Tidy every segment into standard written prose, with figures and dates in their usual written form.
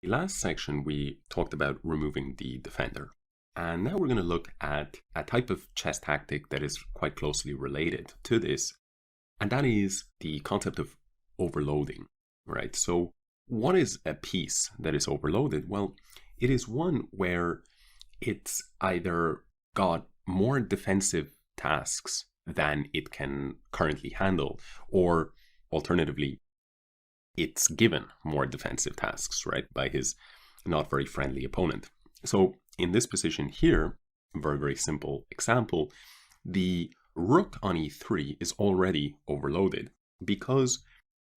The last section, we talked about removing the defender. And now we're going to look at a type of chess tactic that is quite closely related to this. And that is the concept of overloading, right? So what is a piece that is overloaded? Well, it is one where it's either got more defensive tasks than it can currently handle, or alternatively, it's given more defensive tasks, right, by his not very friendly opponent. So in this position here, very, very simple example, the rook on e3 is already overloaded because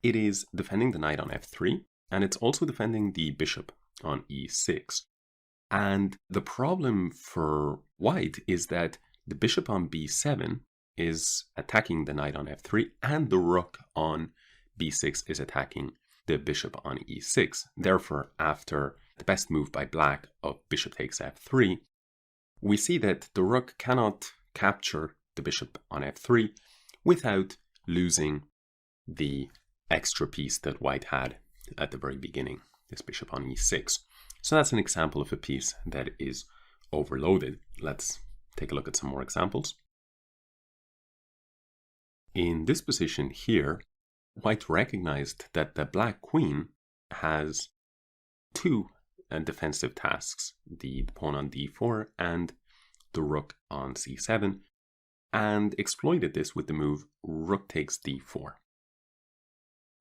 it is defending the knight on f3, and it's also defending the bishop on e6. And the problem for white is that the bishop on b7 is attacking the knight on f3, and the rook on b6 is attacking the bishop on e6. Therefore, after the best move by black of bishop takes f3, we see that the rook cannot capture the bishop on f3 without losing the extra piece that white had at the very beginning, this bishop on e6. So that's an example of a piece that is overloaded. Let's take a look at some more examples. In this position here, white recognized that the black queen has two defensive tasks, the pawn on d4 and the rook on c7, and exploited this with the move rook takes d4.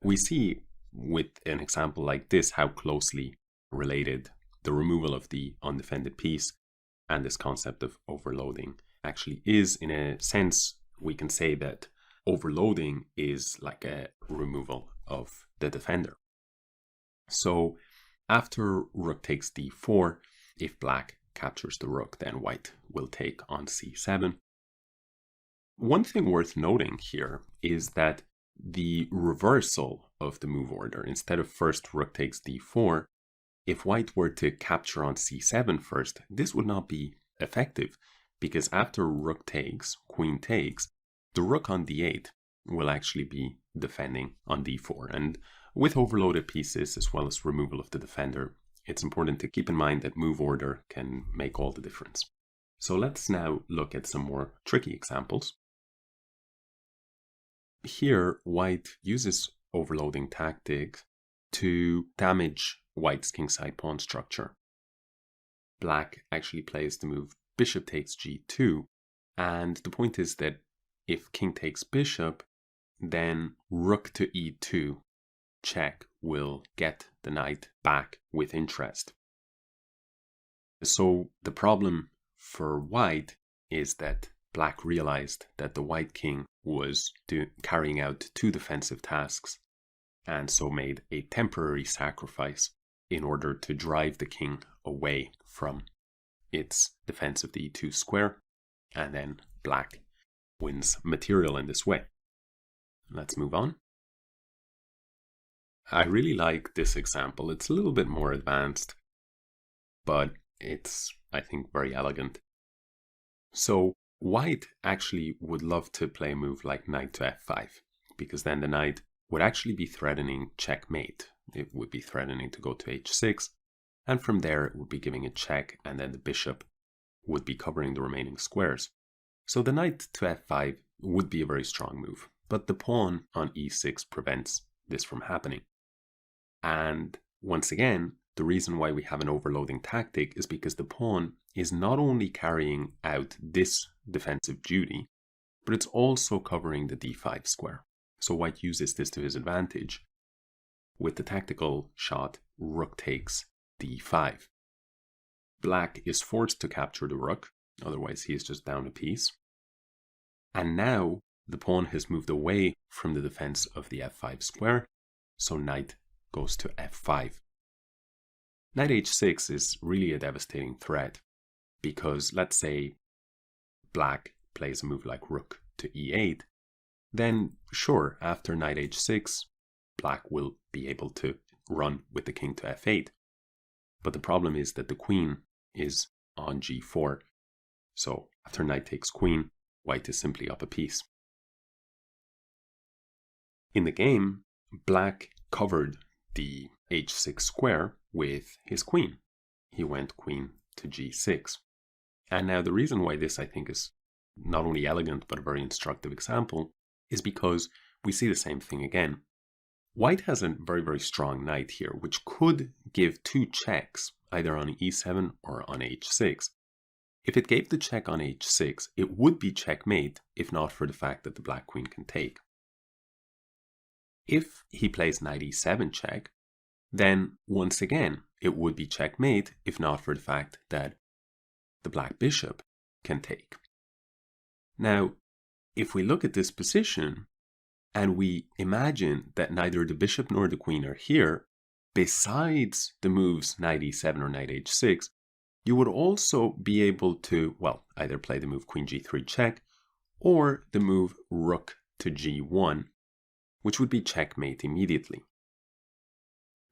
We see with an example like this how closely related the removal of the undefended piece and this concept of overloading actually is. In a sense, we can say that overloading is like a removal of the defender. So after rook takes d4, if black captures the rook, then white will take on c7. One thing worth noting here is that the reversal of the move order, instead of first rook takes d4, if white were to capture on c7 first, this would not be effective, because after rook takes, queen takes, the rook on d8 will actually be defending on d4. And with overloaded pieces, as well as removal of the defender, it's important to keep in mind that move order can make all the difference. So let's now look at some more tricky examples. Here, white uses overloading tactics to damage white's kingside pawn structure. Black actually plays the move bishop takes g2, and the point is that if king takes bishop, then rook to e2 check will get the knight back with interest. So the problem for white is that black realized that the white king was carrying out two defensive tasks, and so made a temporary sacrifice in order to drive the king away from its defense of the e2 square, and then black wins material in this way. Let's move on. I really like this example. It's a little bit more advanced, but it's, I think, very elegant. So white actually would love to play a move like knight to f5, because then the knight would actually be threatening checkmate. It would be threatening to go to h6, and from there it would be giving a check, and then the bishop would be covering the remaining squares. So the knight to f5 would be a very strong move, but the pawn on e6 prevents this from happening. And once again, the reason why we have an overloading tactic is because the pawn is not only carrying out this defensive duty, but it's also covering the d5 square. So white uses this to his advantage with the tactical shot rook takes d5. Black is forced to capture the rook, otherwise he is just down a piece. And now the pawn has moved away from the defense of the f5 square, so knight goes to f5. Knight h6 is really a devastating threat, because let's say black plays a move like rook to e8, then sure, after knight h6, black will be able to run with the king to f8. But the problem is that the queen is on g4, so after knight takes queen, white is simply up a piece. In the game, black covered the h6 square with his queen. He went queen to g6. And now the reason why this, I think, is not only elegant but a very instructive example is because we see the same thing again. White has a very, very strong knight here, which could give two checks, either on e7 or on h6. If it gave the check on h6, it would be checkmate if not for the fact that the black queen can take. If he plays knight e7 check, then once again, it would be checkmate if not for the fact that the black bishop can take. Now, if we look at this position and we imagine that neither the bishop nor the queen are here, besides the moves knight e7 or knight h6, you would also be able to, well, either play the move queen g3 check or the move rook to g1, which would be checkmate immediately.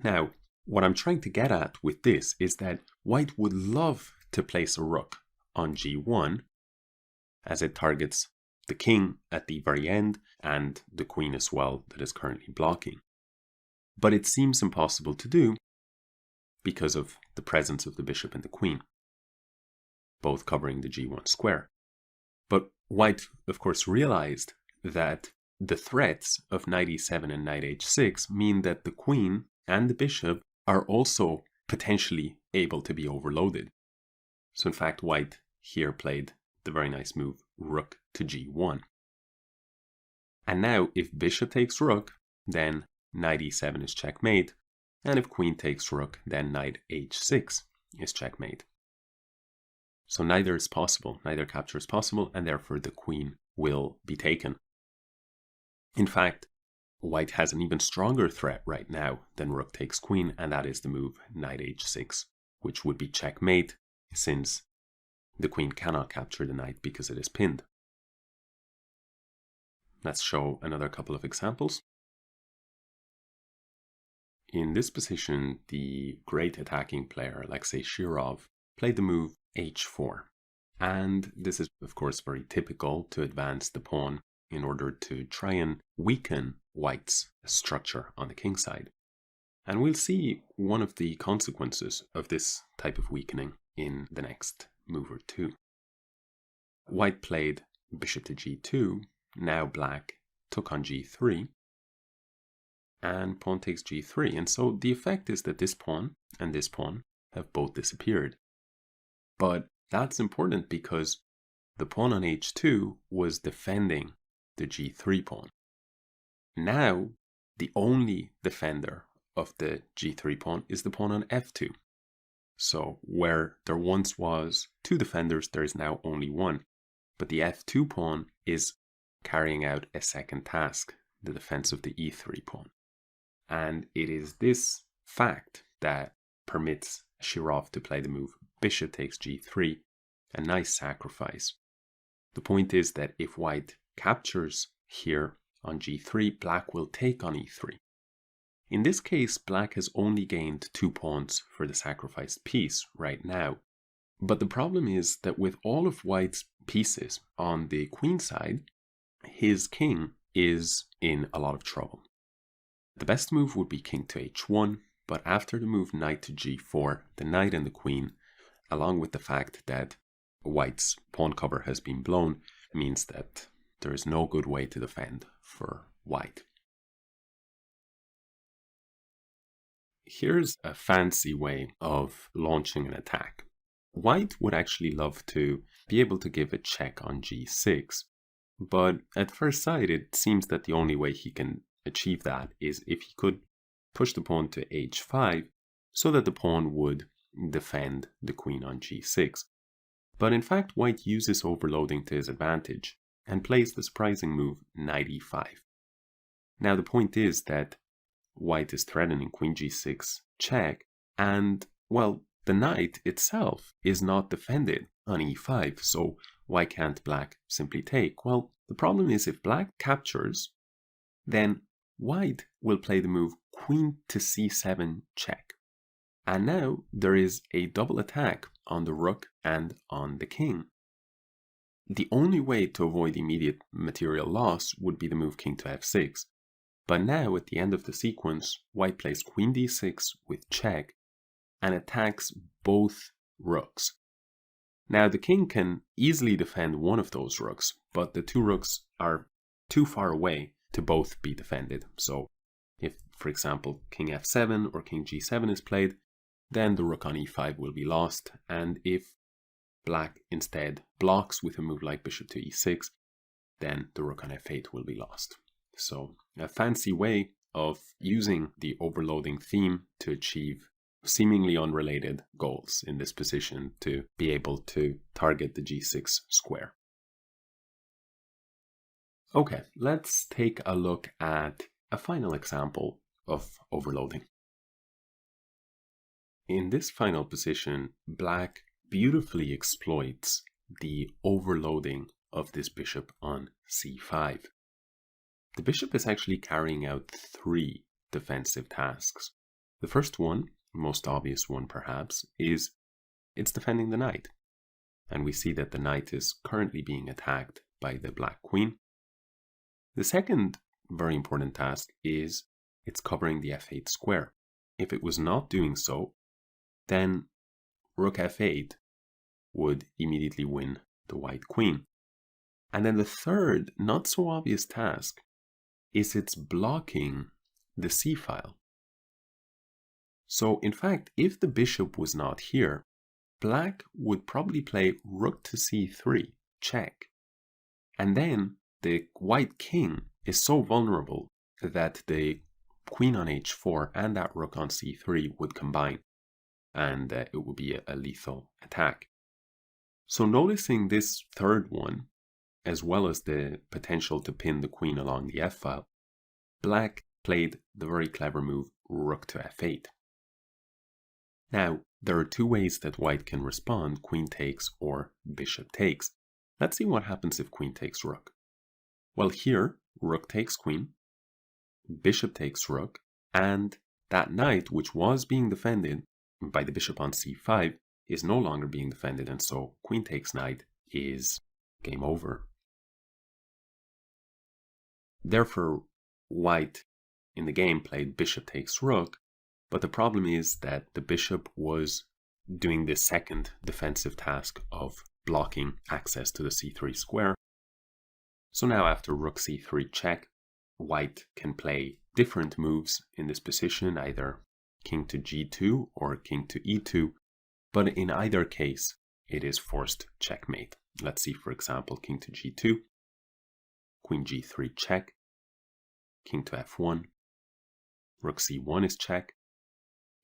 Now, what I'm trying to get at with this is that white would love to place a rook on g1 as it targets the king at the very end and the queen as well that is currently blocking. But it seems impossible to do because of the presence of the bishop and the queen, both covering the g1 square. But white, of course, realized that the threats of knight e7 and knight h6 mean that the queen and the bishop are also potentially able to be overloaded. So in fact, white here played the very nice move rook to g1. And now if bishop takes rook, then knight e7 is checkmate, and if queen takes rook, then knight h6 is checkmate. So neither is possible, neither capture is possible, and therefore the queen will be taken. In fact, white has an even stronger threat right now than rook takes queen, and that is the move knight h6, which would be checkmate since the queen cannot capture the knight because it is pinned. Let's show another couple of examples. In this position, the great attacking player Alexei Shirov played the move h4. And this is, of course, very typical to advance the pawn in order to try and weaken white's structure on the king side. And we'll see one of the consequences of this type of weakening in the next move or two. White played bishop to g2, now black took on g3, and pawn takes g3. And so the effect is that this pawn and this pawn have both disappeared. But that's important because the pawn on h2 was defending the g3 pawn. Now, the only defender of the g3 pawn is the pawn on f2. So where there once was two defenders, there is now only one. But the f2 pawn is carrying out a second task, the defense of the e3 pawn. And it is this fact that permits Shirov to play the move bishop takes g3, a nice sacrifice. The point is that if white captures here on g3, black will take on e3. In this case, black has only gained 2 pawns for the sacrificed piece right now. But the problem is that with all of white's pieces on the queen side, his king is in a lot of trouble. The best move would be king to h1, but after the move knight to g4, the knight and the queen, along with the fact that white's pawn cover has been blown, means that there is no good way to defend for white. Here's a fancy way of launching an attack. White would actually love to be able to give a check on g6, but at first sight it seems that the only way he can achieve that is if he could push the pawn to h5 so that the pawn would defend the queen on g6. But in fact, white uses overloading to his advantage and plays the surprising move knight e5. Now the point is that white is threatening queen g6 check, and, well, the knight itself is not defended on e5, so why can't black simply take? Well, the problem is if black captures, then white will play the move queen to c7 check. And now there is a double attack on the rook and on the king. The only way to avoid immediate material loss would be the move king to f6. But now, at the end of the sequence, white plays queen d6 with check and attacks both rooks. Now, the king can easily defend one of those rooks, but the two rooks are too far away to both be defended. So if, for example, king f7 or king g7 is played, then the rook on e5 will be lost. And if black instead blocks with a move like bishop to e6, then the rook on f8 will be lost. So a fancy way of using the overloading theme to achieve seemingly unrelated goals in this position to be able to target the g6 square. Okay, let's take a look at a final example of overloading. In this final position, black beautifully exploits the overloading of this bishop on c5. The bishop is actually carrying out 3 defensive tasks. The first one, most obvious one perhaps, is it's defending the knight. And we see that the knight is currently being attacked by the black queen. The second very important task is it's covering the f8 square. If it was not doing so, then rook f8 would immediately win the white queen. And then the third, not so obvious task is it's blocking the c file. So in fact, if the bishop was not here, black would probably play rook to c3, check. And then the white king is so vulnerable that the queen on h4 and that rook on c3 would combine, and it would be a lethal attack. So noticing this third one, as well as the potential to pin the queen along the f-file, black played the very clever move rook to f8. Now, there are 2 ways that white can respond, queen takes or bishop takes. Let's see what happens if queen takes rook. Well, here, rook takes queen, bishop takes rook, and that knight, which was being defended by the bishop on c5, is no longer being defended, and so queen takes knight is game over. Therefore, white in the game played bishop takes rook, but the problem is that the bishop was doing the second defensive task of blocking access to the c3 square. So now after rook c3 check, white can play different moves in this position, either king to g2 or king to e2, but in either case, it is forced checkmate. Let's see, for example, king to g2, queen g3 check, king to f1, rook c1 is check,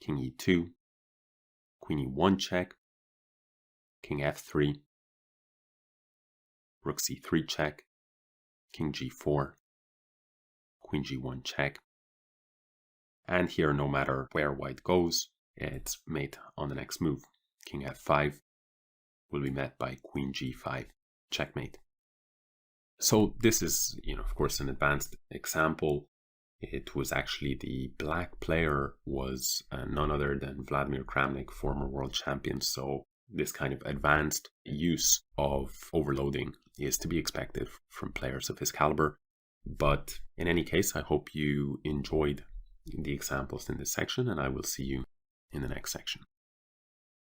king e2, queen e1 check, king f3, rook c3 check, king g4, queen g1 check. And here, no matter where white goes, it's mate on the next move. King f5 will be met by queen g5 checkmate. So this is, of course, an advanced example. It was actually the black player was none other than Vladimir Kramnik, former world champion. So this kind of advanced use of overloading is to be expected from players of his caliber. But in any case, I hope you enjoyed the examples in this section, and I will see you in the next section.